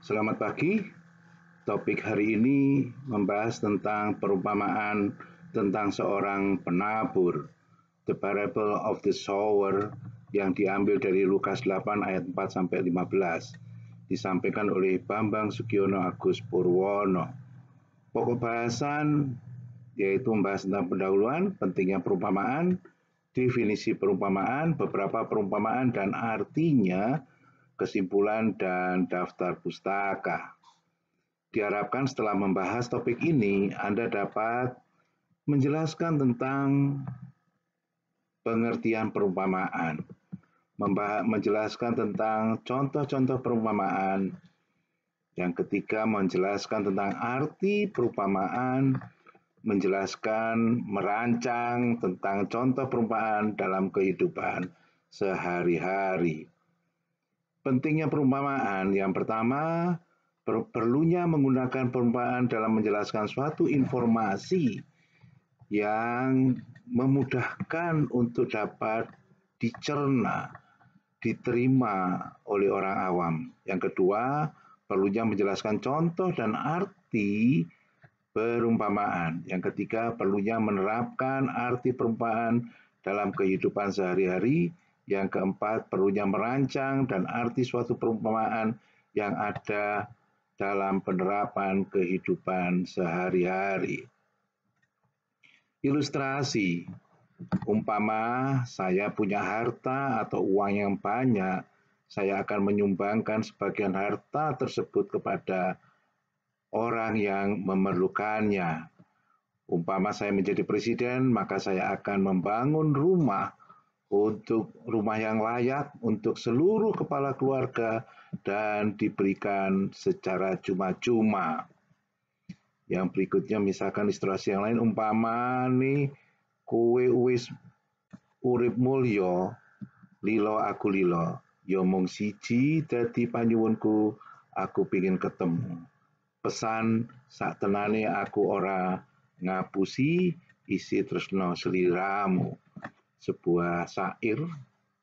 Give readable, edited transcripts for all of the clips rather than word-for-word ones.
Selamat pagi. Topik hari ini membahas tentang perumpamaan tentang seorang penabur, the parable of the sower, yang diambil dari Lukas 8 ayat 4 sampai 15, disampaikan oleh Bambang Sugiono Agus Purwono. Pokok bahasan yaitu membahas tentang pendahuluan, pentingnya perumpamaan, definisi perumpamaan, beberapa perumpamaan dan artinya, kesimpulan dan daftar pustaka. Diharapkan setelah membahas topik ini, Anda dapat menjelaskan tentang pengertian perumpamaan, menjelaskan tentang contoh-contoh perumpamaan. Yang ketiga, menjelaskan tentang arti perumpamaan, menjelaskan, merancang tentang contoh perumpamaan dalam kehidupan sehari-hari. Pentingnya perumpamaan, yang pertama, perlunya menggunakan perumpamaan dalam menjelaskan suatu informasi yang memudahkan untuk dapat dicerna, diterima oleh orang awam. Yang kedua, perlunya menjelaskan contoh dan arti perumpamaan. Yang ketiga, perlunya menerapkan arti perumpamaan dalam kehidupan sehari-hari. Yang keempat, perlunya merancang dan arti suatu perumpamaan yang ada dalam penerapan kehidupan sehari-hari. Ilustrasi, umpama saya punya harta atau uang yang banyak, saya akan menyumbangkan sebagian harta tersebut kepada orang yang memerlukannya. Umpama saya menjadi presiden, maka saya akan membangun rumah yang layak untuk seluruh kepala keluarga dan diberikan secara cuma-cuma. Yang berikutnya misalkan ilustrasi yang lain, umpama nih kowe wis urip mulya, lilo aku lilo, ya mung siji dadi panyuwunku, aku pengin ketemu. Pesan saktenane aku ora ngapusi isi tresno sliramu. Sebuah syair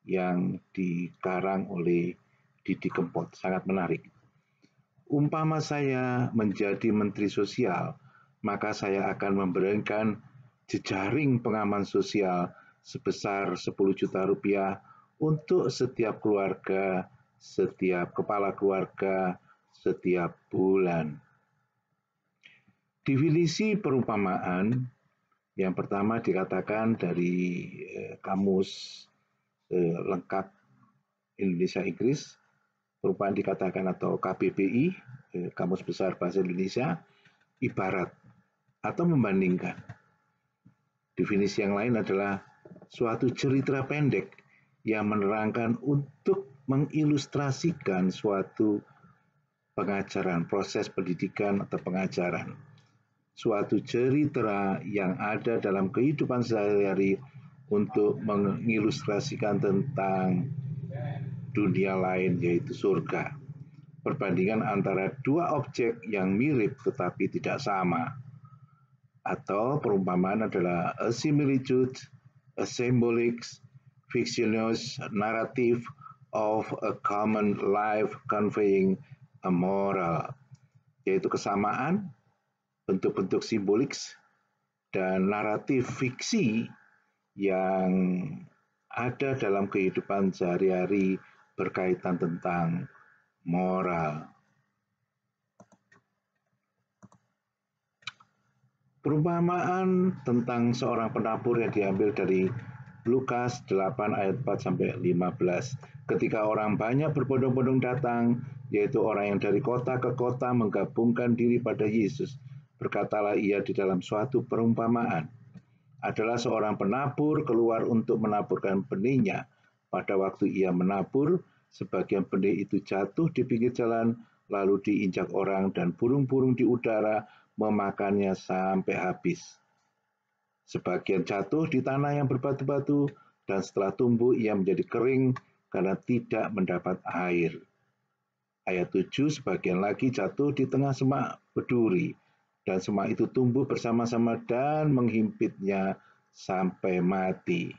yang dikarang oleh Didi Kempot, sangat menarik. Umpama saya menjadi Menteri Sosial, maka saya akan memberikan jejaring pengaman sosial sebesar 10 juta rupiah untuk setiap keluarga, setiap kepala keluarga, setiap bulan. Definisi perumpamaan yang pertama dikatakan dari kamus lengkap Indonesia Inggris, perumpamaan dikatakan atau KBBI, Kamus Besar Bahasa Indonesia, ibarat atau membandingkan. Definisi yang lain adalah suatu cerita pendek yang menerangkan untuk mengilustrasikan suatu pengajaran, proses pendidikan atau pengajaran. Suatu cerita yang ada dalam kehidupan sehari-hari untuk mengilustrasikan tentang dunia lain, yaitu surga. Perbandingan antara dua objek yang mirip tetapi tidak sama. Atau perumpamaan adalah a similitude, a symbolic, fictitious narrative of a common life conveying a moral, yaitu kesamaan, bentuk-bentuk simbolik, dan naratif fiksi yang ada dalam kehidupan sehari-hari berkaitan tentang moral. Perumpamaan tentang seorang penabur yang diambil dari Lukas 8 ayat 4 sampai 15. Ketika orang banyak berbondong-bondong datang, yaitu orang yang dari kota ke kota menggabungkan diri pada Yesus, berkatalah ia di dalam suatu perumpamaan. Adalah seorang penabur keluar untuk menaburkan benihnya. Pada waktu ia menabur, sebagian benih itu jatuh di pinggir jalan, lalu diinjak orang dan burung-burung di udara memakannya sampai habis. Sebagian jatuh di tanah yang berbatu-batu, dan setelah tumbuh ia menjadi kering karena tidak mendapat air. Ayat 7, sebagian lagi jatuh di tengah semak berduri, dan semak itu tumbuh bersama-sama dan menghimpitnya sampai mati.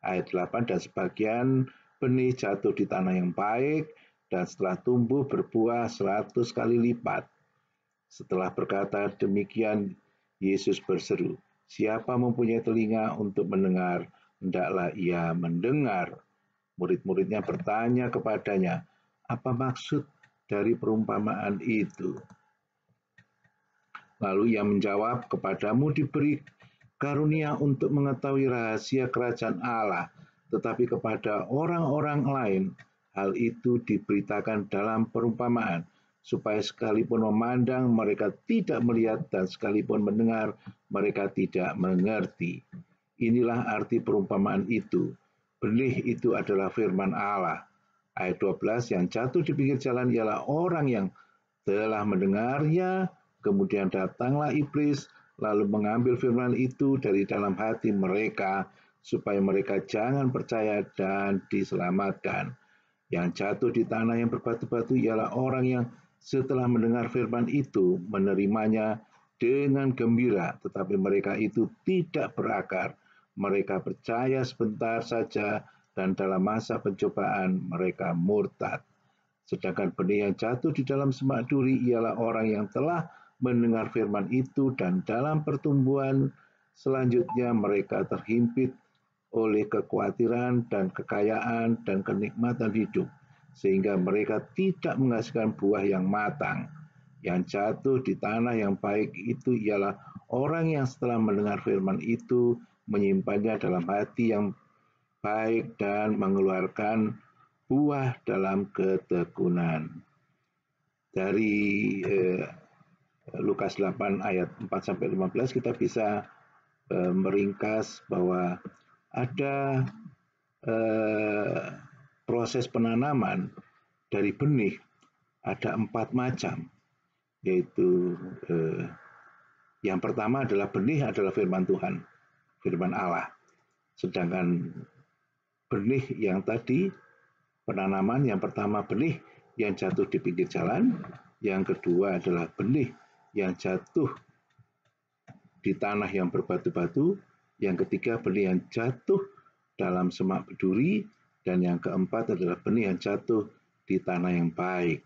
Ayat 8, dan sebagian benih jatuh di tanah yang baik dan setelah tumbuh berbuah 100 kali lipat. Setelah berkata demikian, Yesus berseru, "Siapa mempunyai telinga untuk mendengar, hendaklah ia mendengar." Murid-muridnya bertanya kepadanya, "Apa maksud dari perumpamaan itu?" Lalu ia menjawab, "Kepadamu diberi karunia untuk mengetahui rahasia kerajaan Allah, tetapi kepada orang-orang lain hal itu diberitakan dalam perumpamaan, supaya sekalipun memandang mereka tidak melihat dan sekalipun mendengar mereka tidak mengerti." Inilah arti perumpamaan itu. Benih itu adalah firman Allah. Ayat 12, yang jatuh di pinggir jalan ialah orang yang telah mendengarnya, kemudian datanglah iblis, lalu mengambil firman itu dari dalam hati mereka, supaya mereka jangan percaya dan diselamatkan. Yang jatuh di tanah yang berbatu-batu ialah orang yang setelah mendengar firman itu, menerimanya dengan gembira, tetapi mereka itu tidak berakar. Mereka percaya sebentar saja, dan dalam masa pencobaan mereka murtad. Sedangkan benih yang jatuh di dalam semak duri ialah orang yang telah mendengar firman itu, dan dalam pertumbuhan selanjutnya mereka terhimpit oleh kekhawatiran dan kekayaan dan kenikmatan hidup, sehingga mereka tidak menghasilkan buah yang matang. Yang jatuh di tanah yang baik itu ialah orang yang setelah mendengar firman itu menyimpannya dalam hati yang baik dan mengeluarkan buah dalam ketekunan. Dari Lukas 8 ayat 4-15 kita bisa meringkas bahwa ada proses penanaman dari benih, ada 4 macam, yaitu yang pertama adalah benih adalah firman Tuhan, firman Allah. Sedangkan benih yang tadi, penanaman yang pertama benih yang jatuh di pinggir jalan, yang kedua adalah benih yang jatuh di tanah yang berbatu-batu, yang ketiga benih yang jatuh dalam semak berduri, dan yang keempat adalah benih yang jatuh di tanah yang baik.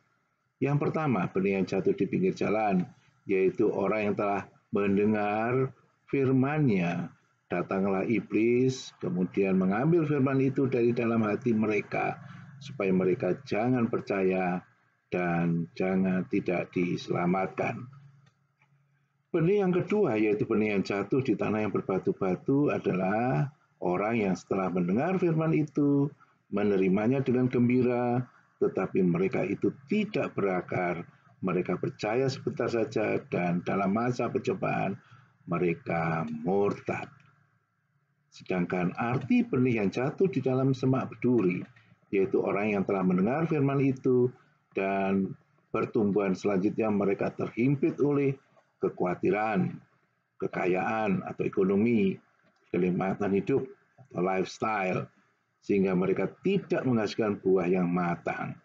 Yang pertama, benih yang jatuh di pinggir jalan, yaitu orang yang telah mendengar firman-Nya. Datanglah iblis, kemudian mengambil firman itu dari dalam hati mereka, supaya mereka jangan percaya dan tidak diselamatkan. Benih yang kedua, yaitu benih yang jatuh di tanah yang berbatu-batu, adalah orang yang setelah mendengar firman itu, menerimanya dengan gembira, tetapi mereka itu tidak berakar. Mereka percaya sebentar saja, dan dalam masa pencobaan mereka murtad. Sedangkan arti benih yang jatuh di dalam semak berduri, yaitu orang yang telah mendengar firman itu, dan pertumbuhan selanjutnya mereka terhimpit oleh kekhawatiran, kekayaan atau ekonomi, kenikmatan hidup atau lifestyle, sehingga mereka tidak menghasilkan buah yang matang.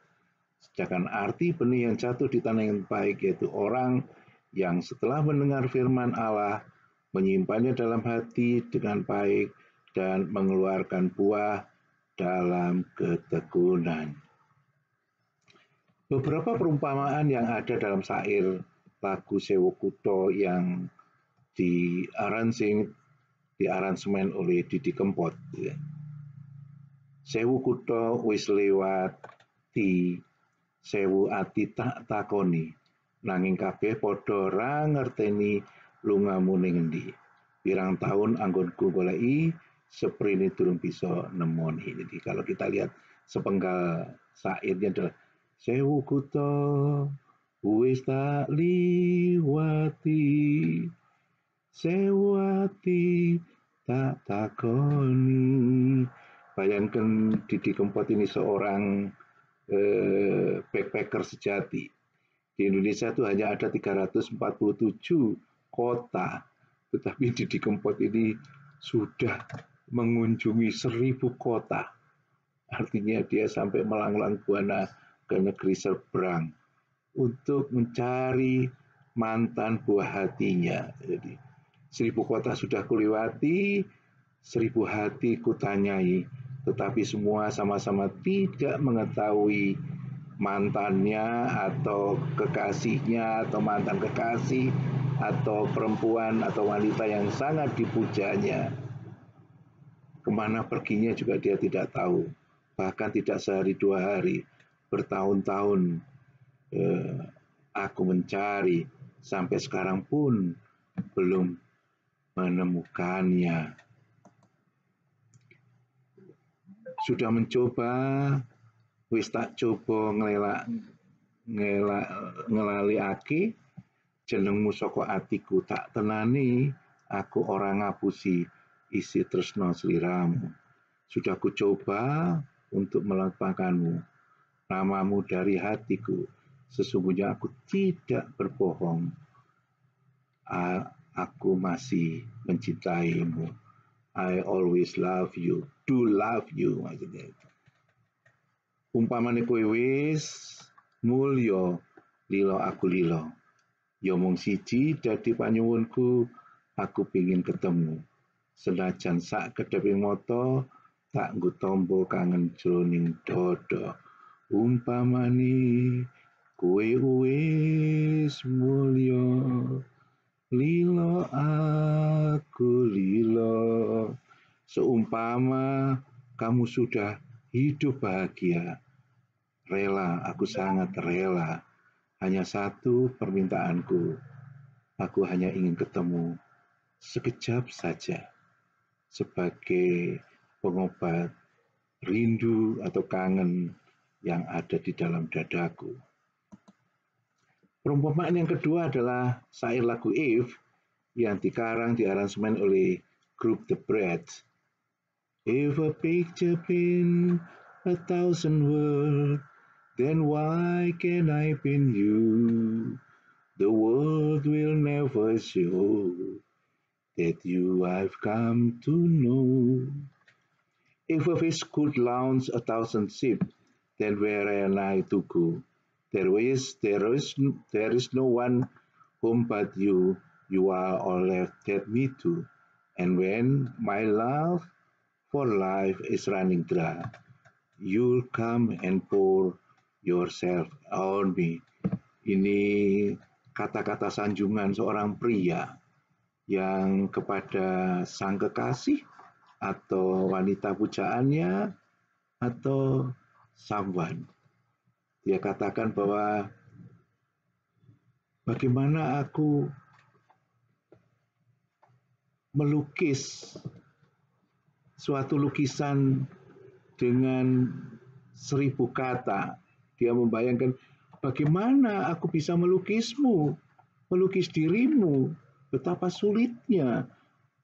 Sedangkan arti benih yang jatuh di tanah yang baik, yaitu orang yang setelah mendengar firman Allah, menyimpannya dalam hati dengan baik, dan mengeluarkan buah dalam ketekunan. Beberapa perumpamaan yang ada dalam syair lagu Sewu Kutho yang diaransemen oleh Didi Kempot. Sewu kutho wis lewati, sewu ati tak takoni, nanging kabeh padha ra ngerteni lungamu ning endi. Pirang tahun anggonku goleki, seprene durung bisa nemoni. Jadi kalau kita lihat sepenggal syairnya adalah sewu kutho wis tak liwati, sewu ati tak takoni. Bayangkan Didi Kempot ini seorang backpacker sejati. Di Indonesia itu hanya ada 347 kota, tetapi Didi Kempot ini sudah mengunjungi 1000 kota. Artinya dia sampai melanglang buana ke negeri seberang untuk mencari mantan buah hatinya. Jadi 1000 kota sudah kuliwati, 1000 hati kutanyai, tetapi semua sama-sama tidak mengetahui mantannya atau kekasihnya atau mantan kekasih atau perempuan atau wanita yang sangat dipujanya. Kemana perginya juga dia tidak tahu. Bahkan tidak sehari dua hari, bertahun-tahun aku mencari, sampai sekarang pun belum menemukannya. Sudah mencoba, wis tak coba ngelaliake jenengmu saka atiku, tak tenani aku orang ngapusi isi tresno sliramu. Sudah ku coba untuk melupakanmu, namamu dari hatiku. Sesungguhnya aku tidak berbohong. Aku masih mencintaimu. I always love you. Do love you maksudnya itu. Umpamane kowe wis mulya lilo aku lilo. Ya mung siji dadi panyuwunku, aku pengin ketemu. Senajan sak kedheping mata tak nggo tamba kangen jroning dada. Umpamane kowe wis mulya lilo aku lilo. Seumpama kamu sudah hidup bahagia, rela, aku sangat rela. Hanya satu permintaanku, aku hanya ingin ketemu sekejap saja sebagai pengobat rindu atau kangen yang ada di dalam dadaku. Perumpamaan yang kedua adalah syair lagu If yang dikarang di aransemen oleh grup The Breads. If a picture paint 1,000 words, then why can't I paint you? The world will never show that you I've come to know. If a fish could launch 1,000 ships, then where am I to go? There is no one home but you. You are all left at me too. And when my love for life is running dry, you'll come and pour yourself on me. Ini kata-kata sanjungan seorang pria yang kepada sang kekasih atau wanita pujaannya atau someone. Dia katakan bahwa bagaimana aku melukis suatu lukisan dengan 1.000 kata. Dia membayangkan bagaimana aku bisa melukismu, melukis dirimu, betapa sulitnya.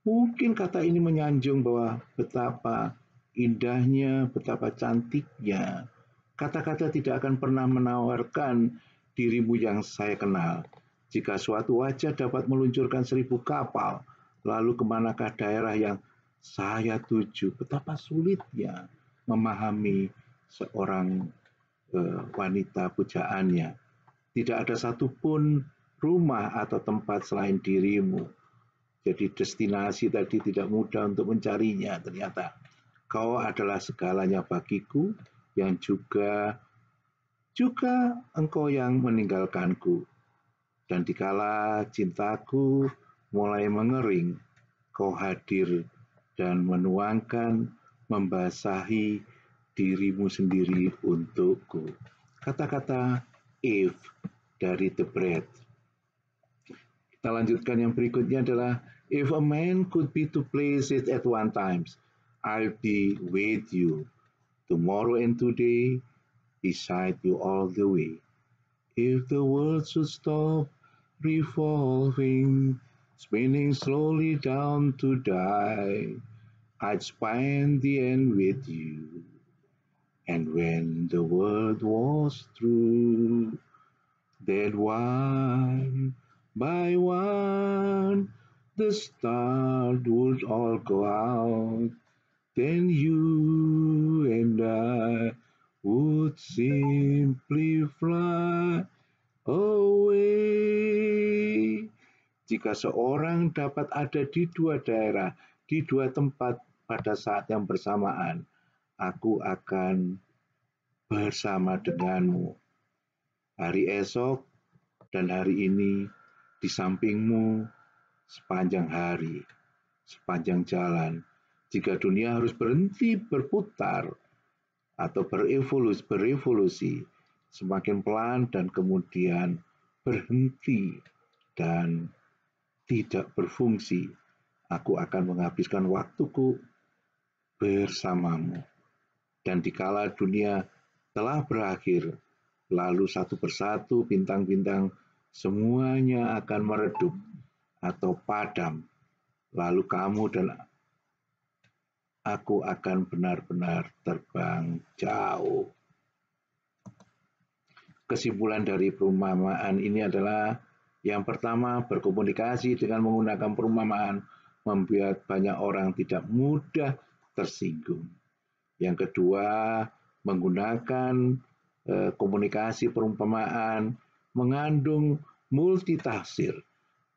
Mungkin kata ini menyanjung bahwa betapa indahnya, betapa cantiknya. Kata-kata tidak akan pernah menawarkan dirimu yang saya kenal. Jika suatu wajah dapat meluncurkan 1.000 kapal, lalu kemanakah daerah yang saya tuju? Betapa sulitnya memahami seorang wanita pujaannya. Tidak ada satupun rumah atau tempat selain dirimu. Jadi destinasi tadi tidak mudah untuk mencarinya. Ternyata kau adalah segalanya bagiku, yang juga engkau yang meninggalkanku. Dan dikala cintaku mulai mengering, kau hadir dan menuangkan, membasahi dirimu sendiri untukku. Kata-kata if dari The Bread. Kita lanjutkan yang berikutnya adalah if a man could be two places at one time, I'll be with you. Tomorrow and today, beside you all the way. If the world should stop revolving, spinning slowly down to die, I'd spend the end with you. And when the world was through, then one by one, the stars would all go out. Then you and I would simply fly away. Jika seorang dapat ada di dua daerah, di dua tempat pada saat yang bersamaan, aku akan bersama denganmu. hari esok dan hari ini di sampingmu sepanjang hari, sepanjang jalan. Jika dunia harus berhenti berputar atau berevolusi semakin pelan dan kemudian berhenti dan tidak berfungsi, aku akan menghabiskan waktuku bersamamu. Dan dikala dunia telah berakhir, lalu satu persatu bintang-bintang semuanya akan meredup atau padam. Lalu kamu dan aku akan benar-benar terbang jauh. Kesimpulan dari perumpamaan ini adalah yang pertama, berkomunikasi dengan menggunakan perumpamaan membuat banyak orang tidak mudah tersinggung. Yang kedua, menggunakan komunikasi perumpamaan mengandung multitafsir,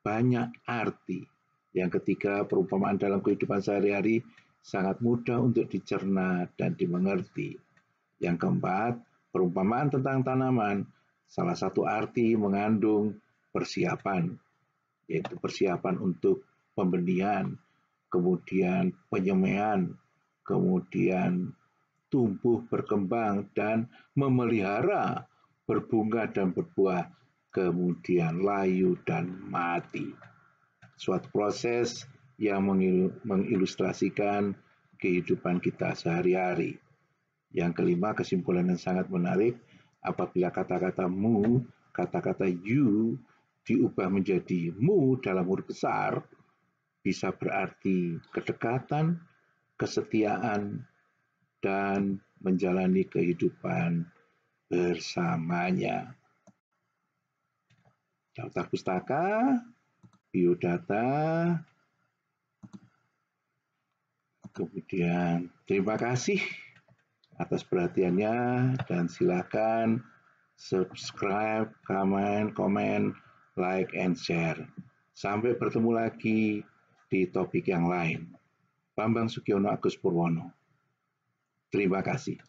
banyak arti. Yang ketiga, perumpamaan dalam kehidupan sehari-hari sangat mudah untuk dicerna dan dimengerti. Yang keempat, perumpamaan tentang tanaman, salah satu arti mengandung persiapan, yaitu persiapan untuk pembenihan, kemudian penyemaian, kemudian tumbuh, berkembang, dan memelihara, berbunga dan berbuah, kemudian layu dan mati. Suatu proses yang mengilustrasikan kehidupan kita sehari-hari. Yang kelima, kesimpulan yang sangat menarik, apabila kata-kata mu, kata-kata you, diubah menjadi mu dalam huruf besar, bisa berarti kedekatan, kesetiaan, dan menjalani kehidupan bersamanya. Daftar pustaka, biodata, kemudian terima kasih atas perhatiannya dan silakan subscribe, komen, like, and share. Sampai bertemu lagi di topik yang lain. Bambang Sugiono Agus Purwono. Terima kasih.